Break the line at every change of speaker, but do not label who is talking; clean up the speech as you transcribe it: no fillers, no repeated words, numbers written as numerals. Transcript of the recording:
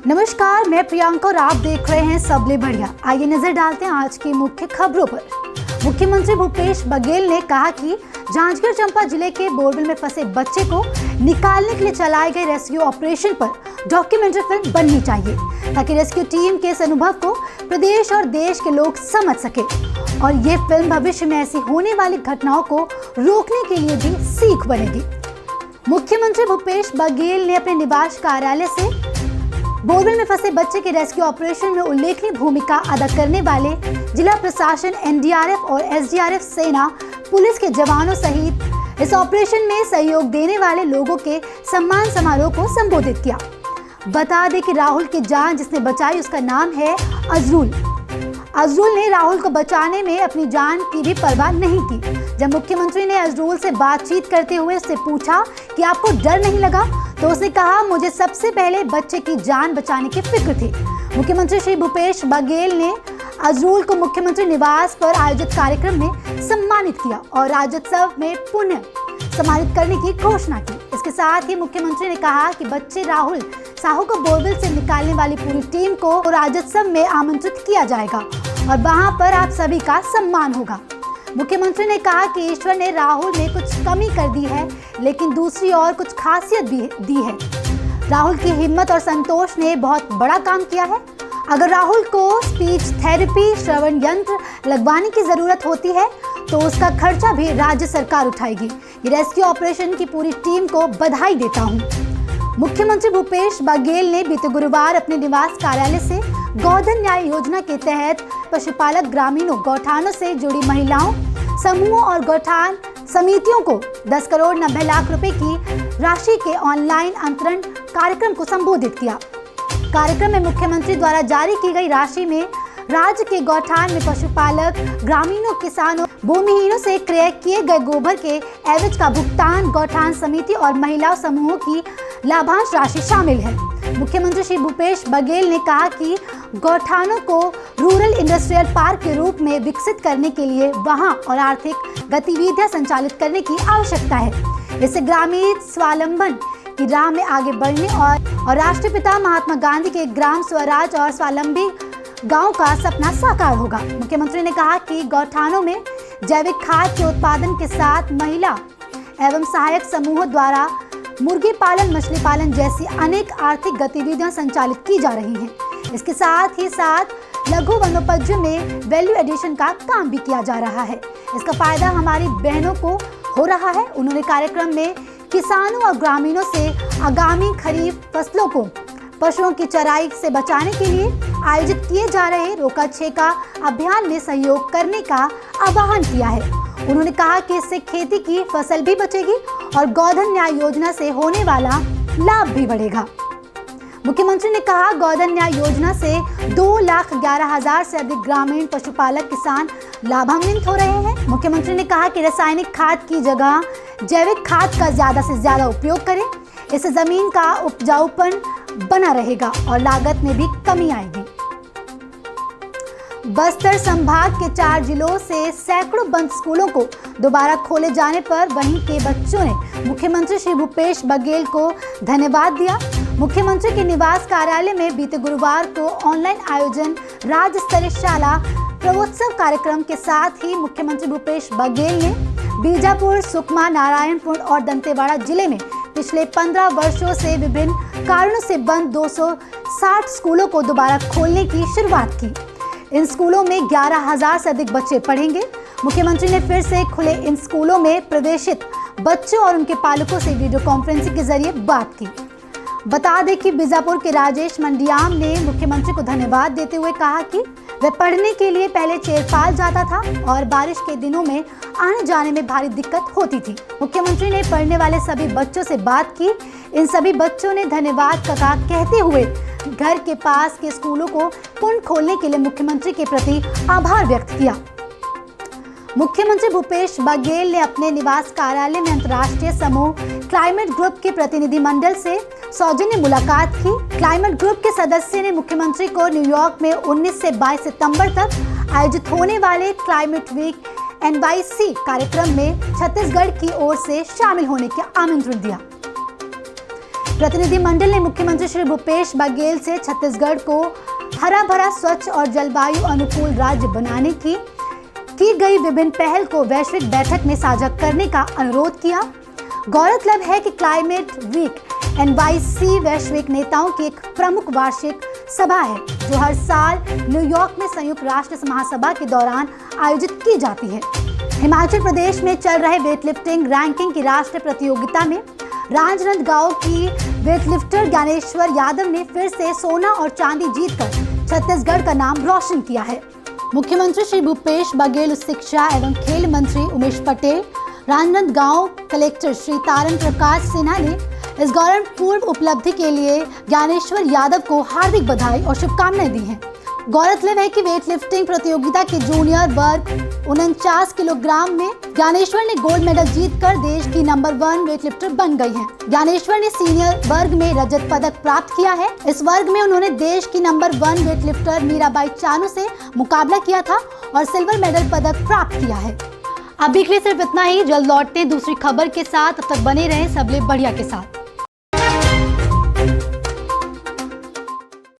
नमस्कार, मैं प्रियंका और आप देख रहे हैं सबले बढ़िया। आइए नजर डालते हैं आज की मुख्य खबरों पर। मुख्यमंत्री भूपेश बघेल ने कहा कि जांजगीर चांपा जिले के बोरवेल में फंसे बच्चे को निकालने के लिए चलाए गए रेस्क्यू ऑपरेशन पर डॉक्यूमेंट्री फिल्म बननी चाहिए, ताकि रेस्क्यू टीम के इस अनुभव को प्रदेश और देश के लोग समझ सके और ये फिल्म भविष्य में ऐसी होने वाली घटनाओं को रोकने के लिए भी सीख बनेगी। मुख्यमंत्री भूपेश बघेल ने अपने निवास कार्यालय से बोरवेल में फंसे बच्चे के रेस्क्यू ऑपरेशन में उल्लेखनीय भूमिका अदा करने वाले जिला प्रशासन, एनडीआरएफ और एसडीआरएफ, सेना, पुलिस के जवानों सहित इस ऑपरेशन में सहयोग देने वाले लोगों के सम्मान समारोह को संबोधित किया। बता दें कि राहुल की जान जिसने बचाई उसका नाम है अजरुल। अजरुल ने राहुल को बचाने में अपनी जान की भी परवाह नहीं की। जब मुख्यमंत्री ने अजरुल से बातचीत करते हुए उससे पूछा कि आपको डर नहीं लगा, तो उसने कहा, मुझे सबसे पहले बच्चे की जान बचाने की फिक्र थी। मुख्यमंत्री श्री भूपेश बघेल ने अजरुल को मुख्यमंत्री निवास पर आयोजित कार्यक्रम में सम्मानित किया और राज्योत्सव में पुनः सम्मानित करने की घोषणा की। इसके साथ ही मुख्यमंत्री ने कहा कि बच्चे राहुल साहू को बोरवेल से निकालने वाली पूरी टीम को राज्योत्सव में आमंत्रित किया जाएगा और वहां पर आप सभी का सम्मान होगा। मुख्यमंत्री ने कहा कि ईश्वर ने राहुल में कुछ कमी कर दी है, लेकिन दूसरी ओर कुछ खासियत भी दी है। राहुल की हिम्मत और संतोष ने बहुत बड़ा काम किया है। अगर राहुल को स्पीच थेरेपी, श्रवण यंत्र लगवाने की जरूरत होती है तो उसका खर्चा भी राज्य सरकार उठाएगी। ये रेस्क्यू ऑपरेशन की पूरी टीम को बधाई देता हूँ। मुख्यमंत्री भूपेश बघेल ने बीते गुरुवार अपने निवास कार्यालय से गोधन न्याय योजना के तहत पशुपालक ग्रामीणों, गौठानों से जुड़ी महिलाओं, समूहों और गौठान समितियों को 10 करोड़ 90 लाख रुपए की राशि के ऑनलाइन अंतरण कार्यक्रम को संबोधित किया। कार्यक्रम में मुख्यमंत्री द्वारा जारी की गई राशि में राज्य के गौठान में पशुपालक, ग्रामीणों, किसानों, भूमिहीनों से क्रय किए गए गोबर के एवज का भुगतान गौठान समिति और महिला समूहों की लाभांश राशि शामिल है। मुख्यमंत्री श्री भूपेश बघेल ने कहा कि गौठानों को रूरल इंडस्ट्रियल पार्क के रूप में विकसित करने के लिए वहां और आर्थिक गतिविधियां संचालित करने की आवश्यकता है। इससे ग्रामीण स्वावलंबन की राह में आगे बढ़ने और राष्ट्रपिता महात्मा गांधी के ग्राम स्वराज और स्वावलंबी गांव का सपना साकार होगा। मुख्यमंत्री ने कहा कि गौठानों में जैविक खाद के उत्पादन के साथ महिला एवं सहायक समूहों द्वारा मुर्गी पालन, मछली पालन जैसी अनेक आर्थिक गतिविधियां संचालित की जा रही हैं। इसके साथ ही साथ लघु वनोपजों में वैल्यू एडिशन का काम भी किया जा रहा है। इसका फायदा हमारी बहनों को हो रहा है। उन्होंने कार्यक्रम में किसानों और ग्रामीणों से आगामी खरीफ फसलों को पशुओं की चराई से बचाने के लिए आयोजित किए जा रहे रोका छेका अभियान में सहयोग करने का आह्वान किया है। उन्होंने कहा कि इससे खेती की फसल भी बचेगी और गोधन न्याय योजना से होने वाला लाभ भी बढ़ेगा। मुख्यमंत्री ने कहा, गोधन न्याय योजना से 2,11,000 से अधिक ग्रामीण पशुपालक किसान लाभान्वित हो रहे हैं। मुख्यमंत्री ने कहा कि रासायनिक खाद की जगह जैविक खाद का ज्यादा से ज्यादा उपयोग करें। इससे जमीन का उपजाऊपन बना रहेगा और लागत में भी कमी आएगी। बस्तर संभाग के 4 जिलों से सैकड़ों बंद स्कूलों को दोबारा खोले जाने पर वहीं के बच्चों ने मुख्यमंत्री श्री भूपेश बघेल को धन्यवाद दिया। मुख्यमंत्री के निवास कार्यालय में बीते गुरुवार को ऑनलाइन आयोजन राज्य स्तरीय शाला प्रवोत्सव कार्यक्रम के साथ ही मुख्यमंत्री भूपेश बघेल ने बीजापुर, सुकमा, नारायणपुर और दंतेवाड़ा जिले में पिछले 15 वर्षों से विभिन्न कारणों से बंद 260 स्कूलों को दोबारा खोलने की शुरुआत की। इन स्कूलों में 11,000 से अधिक बच्चे पढ़ेंगे। मुख्यमंत्री ने फिर से खुले इन स्कूलों में प्रवेशित बच्चों और उनके पालकों से वीडियो कॉन्फ्रेंसिंग के जरिए बात की। बता दें कि बीजापुर के राजेश मंडियाम ने मुख्यमंत्री को धन्यवाद देते हुए कहा कि वह पढ़ने के लिए पहले चेरपाल जाता था और बारिश के दिनों में आने जाने में भारी दिक्कत होती थी। मुख्यमंत्री ने पढ़ने वाले सभी बच्चों से बात की। इन सभी बच्चों ने धन्यवाद कहा कहते हुए घर के पास के स्कूलों को पुनः खोलने के लिए मुख्यमंत्री के प्रति आभार व्यक्त किया। मुख्यमंत्री भूपेश बघेल ने अपने निवास कार्यालय में अंतर्राष्ट्रीय समूह क्लाइमेट ग्रुप के प्रतिनिधिमंडल से सौजन्य मुलाकात की। क्लाइमेट ग्रुप के सदस्य ने मुख्यमंत्री को न्यूयॉर्क में 19 से 22 सितंबर तक आयोजित होने वाले क्लाइमेट वीक NYC कार्यक्रम में छत्तीसगढ़ की ओर से शामिल होने का आमंत्रण दिया। प्रतिनिधिमंडल ने मुख्यमंत्री श्री भूपेश बघेल से छत्तीसगढ़ को हरा भरा, स्वच्छ और जलवायु अनुकूल राज्य बनाने की गई विभिन्न पहल को वैश्विक बैठक में साझा करने का अनुरोध किया। गौरतलब है कि क्लाइमेट वीक NYC वैश्विक नेताओं की एक प्रमुख वार्षिक सभा है जो हर साल न्यूयॉर्क में संयुक्त राष्ट्र महासभा के दौरान आयोजित की जाती है। हिमाचल प्रदेश में चल रहे वेटलिफ्टिंग रैंकिंग की राष्ट्रीय प्रतियोगिता में राजनांदगांव की वेटलिफ्टर ज्ञानेश्वर यादव ने फिर से सोना और चांदी जीतकर छत्तीसगढ़ का नाम रोशन किया है। मुख्यमंत्री श्री भूपेश बघेल, शिक्षा एवं खेल मंत्री उमेश पटेल, राजनांदगांव कलेक्टर श्री तारण प्रकाश सिन्हा ने इस गौरवपूर्ण उपलब्धि के लिए ज्ञानेश्वर यादव को हार्दिक बधाई और शुभकामनाएं दी हैं। गौरतलब है कि वेटलिफ्टिंग प्रतियोगिता के जूनियर वर्ग 49 किलोग्राम में ज्ञानेश्वर ने गोल्ड मेडल जीतकर देश की नंबर 1 वेटलिफ्टर बन गई हैं। ज्ञानेश्वर ने सीनियर वर्ग में रजत पदक प्राप्त किया है। इस वर्ग में उन्होंने देश की नंबर 1 वेटलिफ्टर मीराबाई चानू से मुकाबला किया था और सिल्वर मेडल पदक प्राप्त किया है। अभी के लिए सिर्फ इतना ही। जल्द लौटते हैं दूसरी खबर के साथ। तब तक बने रहें सबले बढ़िया के साथ।